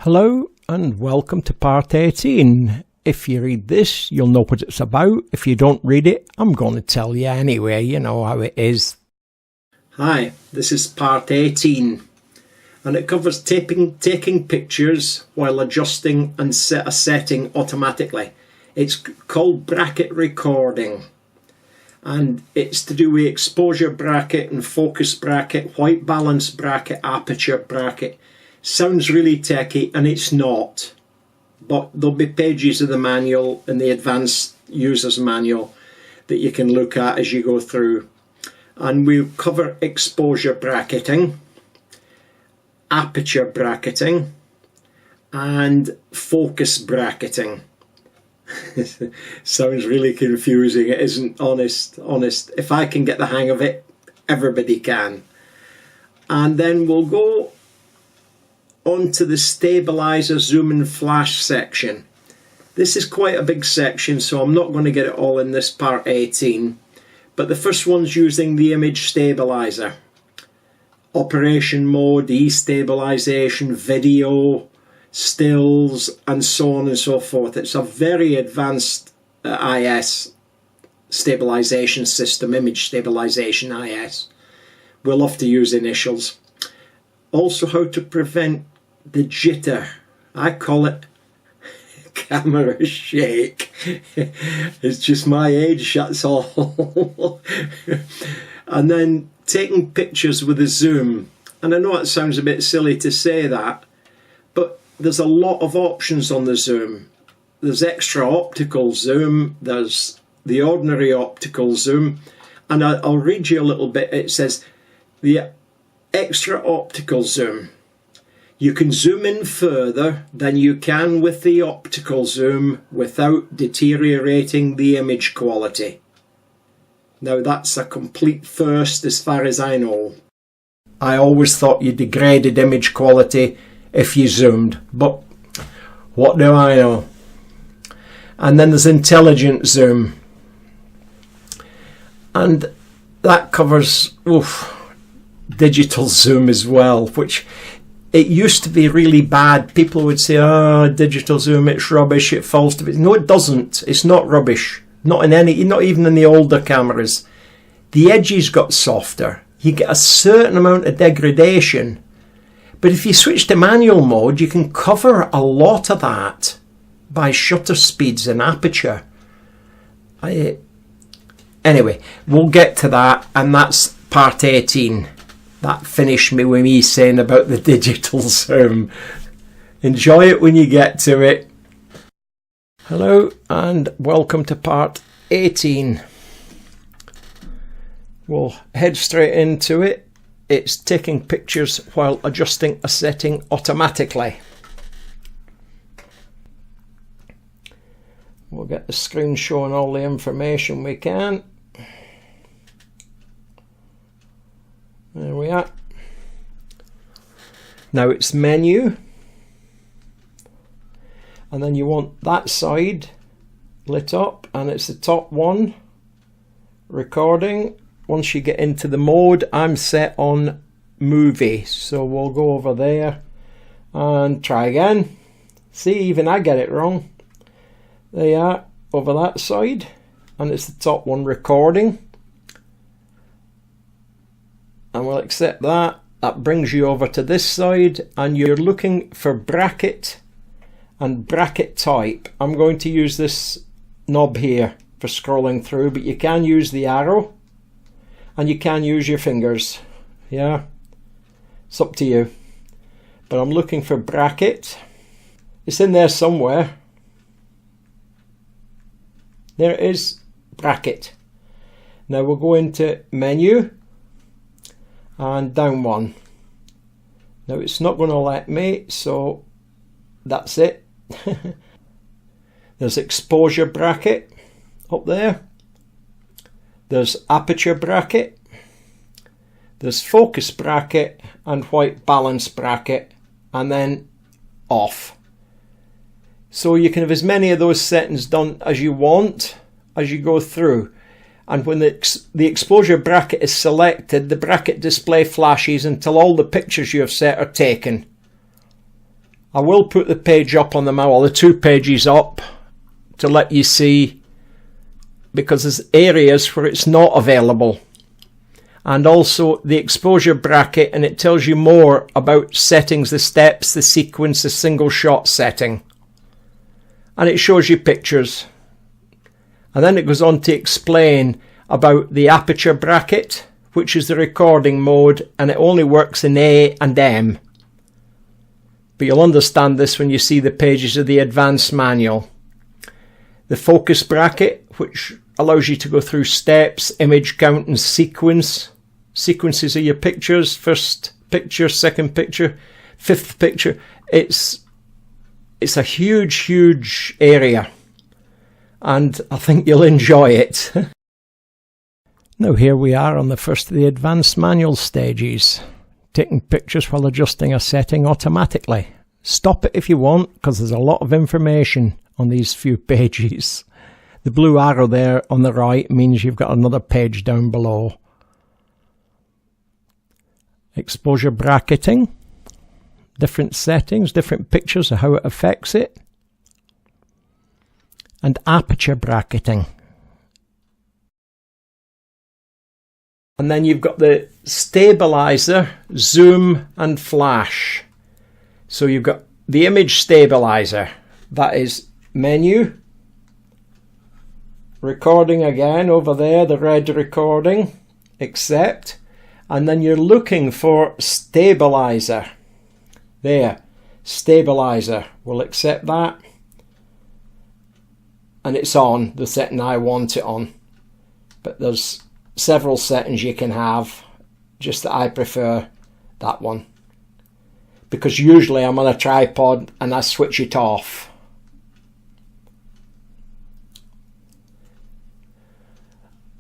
Hello and welcome to part 18. If you read this, you'll know what it's about. If you don't read it, I'm going to tell you anyway. You know how it is. Hi, this is part 18 and it covers taking pictures while adjusting and setting automatically. It's called bracket recording and it's to do with exposure bracket and focus bracket, white balance bracket, aperture bracket. Sounds really techy and it's not, but there'll be pages of the manual and the advanced user's manual that you can look at as you go through, and we'll cover exposure bracketing, aperture bracketing and focus bracketing. Sounds really confusing. It isn't. Honest. If I can get the hang of it, everybody can. And then we'll go onto the stabilizer zoom and flash section. This is quite a big section, so I'm not going to get it all in this part 18, but the first one's using the image stabilizer, operation mode, destabilization, video, stills and so on and so forth. It's a very advanced IS stabilization system, image stabilization IS. We'll have to use initials. Also, how to prevent the jitter. I call it camera shake. It's just my age, that's all. And then taking pictures with a zoom. And I know it sounds a bit silly to say that, but there's a lot of options on the zoom. There's extra optical zoom, there's the ordinary optical zoom, and I'll read you a little bit. It says the extra optical zoom. You can zoom in further than you can with the optical zoom without deteriorating the image quality. Now that's a complete first as far as I know. I always thought you degraded image quality if you zoomed, but what do I know? And then there's intelligent zoom, and that covers digital zoom as well, which it used to be really bad. People would say, oh, digital zoom, it's rubbish, it falls to bits. No, it doesn't. It's not rubbish. Not even in the older cameras. The edges got softer. You get a certain amount of degradation. But if you switch to manual mode, you can cover a lot of that by shutter speeds and aperture. Anyway, we'll get to that, and that's part 18. That finished me with me saying about the digital zoom. Enjoy it when you get to it. Hello and welcome to part 18. We'll head straight into it. It's taking pictures while adjusting a setting automatically. We'll get the screen showing all the information we can. There we are. Now it's menu, and then you want that side lit up, and it's the top one, recording. Once you get into the mode, I'm set on movie, so we'll go over there and try again. See, even I get it wrong. There you are, over that side, and it's the top one, recording. And we'll accept that. That brings you over to this side, and you're looking for bracket and bracket type. I'm going to use this knob here for scrolling through, but you can use the arrow and you can use your fingers. Yeah, it's up to you. But I'm looking for bracket. It's in there somewhere. There it is, bracket. Now we'll go into menu and down one. Now it's not going to let me, so that's it. There's exposure bracket up there. There's aperture bracket. There's focus bracket and white balance bracket, and then off. So you can have as many of those settings done as you want as you go through. And when the exposure bracket is selected, the bracket display flashes until all the pictures you have set are taken. I will put the page up on the manual, the 2 pages up, to let you see, because there's areas where it's not available. And also the exposure bracket, and it tells you more about settings, the steps, the sequence, the single shot setting. And it shows you pictures. And then it goes on to explain about the aperture bracket, which is the recording mode, and it only works in A and M. But you'll understand this when you see the pages of the advanced manual. The focus bracket, which allows you to go through steps, image count and sequences of your pictures, first picture, second picture, fifth picture. It's a huge area, and I think you'll enjoy it. Now here we are on the first of the advanced manual stages, taking pictures while adjusting a setting automatically. Stop it if you want, because there's a lot of information on these few pages. The blue arrow there on the right means you've got another page down below. Exposure bracketing, different settings, different pictures of how it affects it. And aperture bracketing. And then you've got the stabilizer, zoom and flash. So you've got the image stabilizer, that is menu, recording again over there, the red recording, accept, and then you're looking for stabilizer. There, stabilizer, we'll accept that. And it's on, the setting I want it on. But there's several settings you can have, just that I prefer that one. Because usually I'm on a tripod and I switch it off.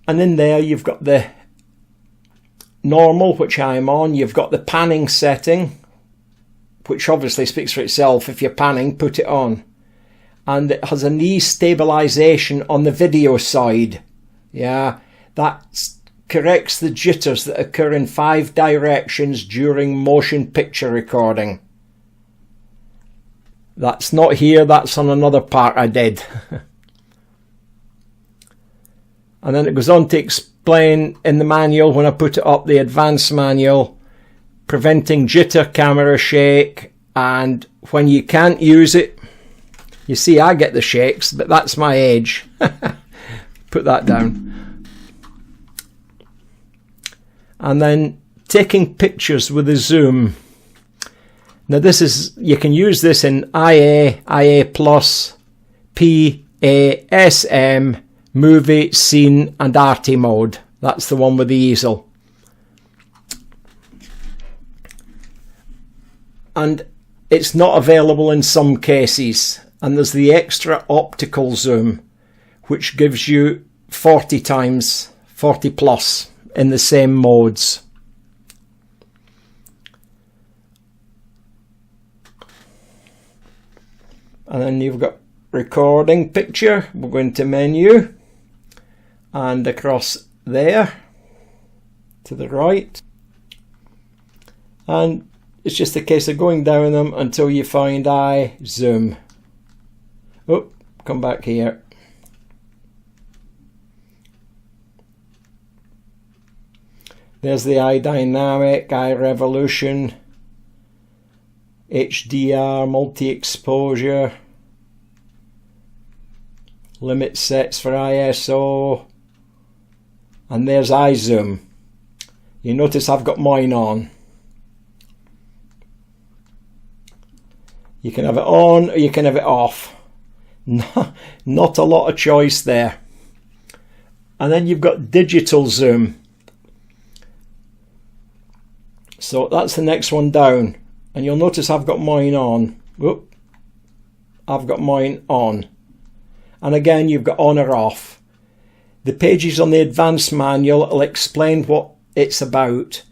And in there you've got the normal, which I'm on. You've got the panning setting, which obviously speaks for itself. If you're panning, put it on. And it has a knee stabilization on the video side. Yeah, that corrects the jitters that occur in 5 directions during motion picture recording. That's not here, that's on another part I did. And then it goes on to explain in the manual, when I put it up, the advanced manual, preventing jitter, camera shake, and when you can't use it, you see I get the shakes, but that's my age. Put that down. And then taking pictures with a zoom. Now this is, you can use this in IA, IA+, PA, SM, movie, scene and arty mode. That's the one with the easel. And it's not available in some cases. And there's the extra optical zoom, which gives you 40 times, 40 plus in the same modes. And then you've got recording picture. We'll go into menu and across there to the right. And it's just a case of going down them until you find I zoom. Oh, come back here. There's the eye dynamic, eye revolution, HDR, multi-exposure, limit sets for ISO, and there's eye zoom. You notice I've got mine on. You can have it on or you can have it off. Not a lot of choice there. And then you've got digital zoom. So that's the next one down. And you'll notice I've got mine on. Whoop. I've got mine on. And again, you've got on or off. The pages on the advanced manual will explain what it's about.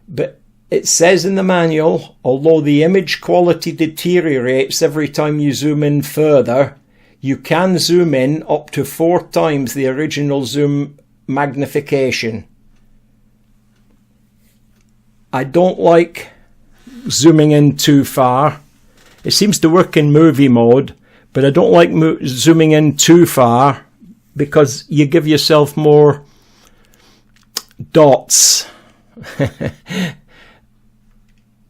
But it says in the manual, although the image quality deteriorates every time you zoom in further, you can zoom in up to 4 times the original zoom magnification. I don't like zooming in too far, It seems to work in movie mode, but I don't like zooming in too far because you give yourself more dots.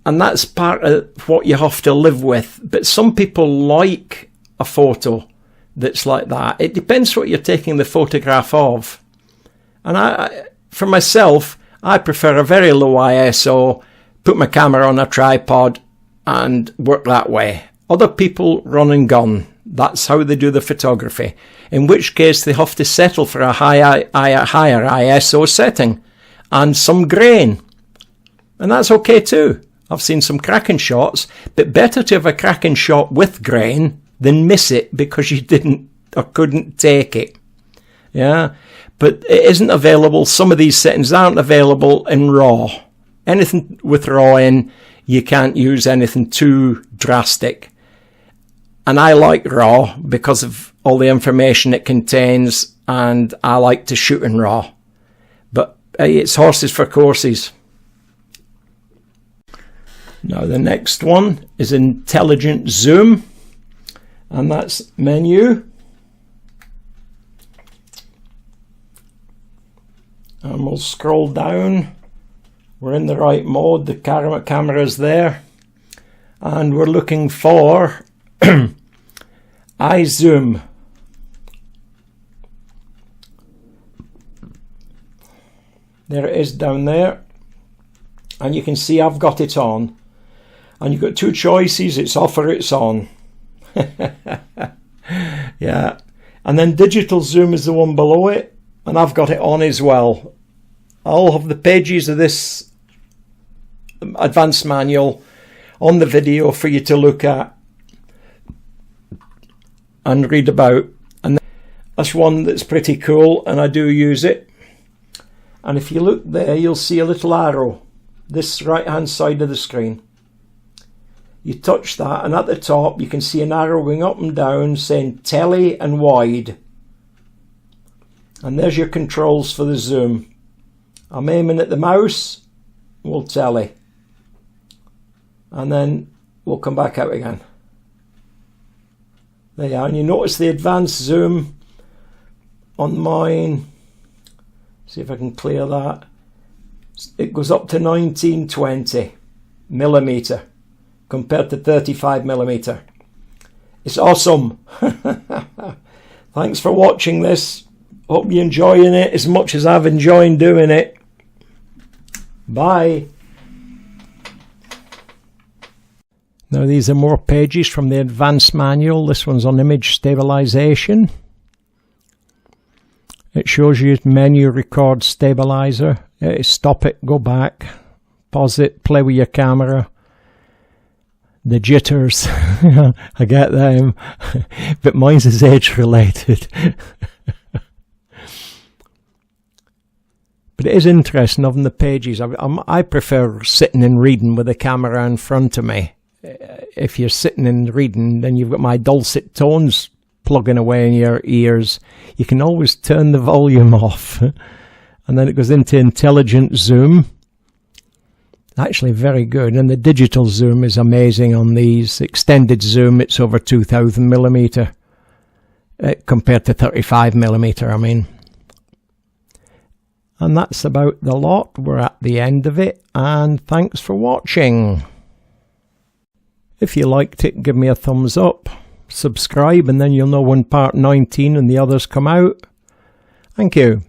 And that's part of what you have to live with. But some people like a photo that's like that. It depends what you're taking the photograph of. And for myself, I prefer a very low ISO, put my camera on a tripod and work that way. Other people run and gun. That's how they do the photography. In which case they have to settle for a higher ISO setting and some grain. And that's okay too. I've seen some cracking shots, but better to have a cracking shot with grain than miss it because you didn't or couldn't take it. Yeah, but it isn't available. Some of these settings aren't available in RAW. Anything with RAW in, you can't use anything too drastic. And I like RAW because of all the information it contains, and I like to shoot in RAW. But it's horses for courses. Now the next one is intelligent zoom, and that's menu, and we'll scroll down. We're in the right mode, the camera is there, and we're looking for iZoom. There it is down there, and you can see I've got it on. And you've got two choices, it's off or it's on. Yeah. And then digital zoom is the one below it, and I've got it on as well. I'll have the pages of this advanced manual on the video for you to look at and read about. And that's one that's pretty cool, and I do use it. And if you look there, you'll see a little arrow, this right hand side of the screen. You touch that, and at the top you can see an arrow going up and down saying tele and wide. And there's your controls for the zoom. I'm aiming at the mouse, we'll tele. And then we'll come back out again. There you are, and you notice the advanced zoom on mine. See if I can clear that. It goes up to 1920 millimeter. Compared to 35mm. It's awesome. Thanks for watching this. Hope you're enjoying it as much as I've enjoyed doing it. Bye. Now these are more pages from the advanced manual. This one's on image stabilization. It shows you menu, record, stabilizer. Stop it, go back, pause it, play with your camera. The jitters, I get them, but mine's is age related. But it is interesting having the pages. I prefer sitting and reading with the camera in front of me. If you're sitting and reading, then you've got my dulcet tones plugging away in your ears. You can always turn the volume off. And then it goes into intelligent zoom. Actually very good, and the digital zoom is amazing on these. Extended zoom, it's over 2000mm compared to 35mm, I mean. And that's about the lot. We're at the end of it, and thanks for watching. If you liked it, give me a thumbs up, subscribe, and then you'll know when part 19 and the others come out. Thank you.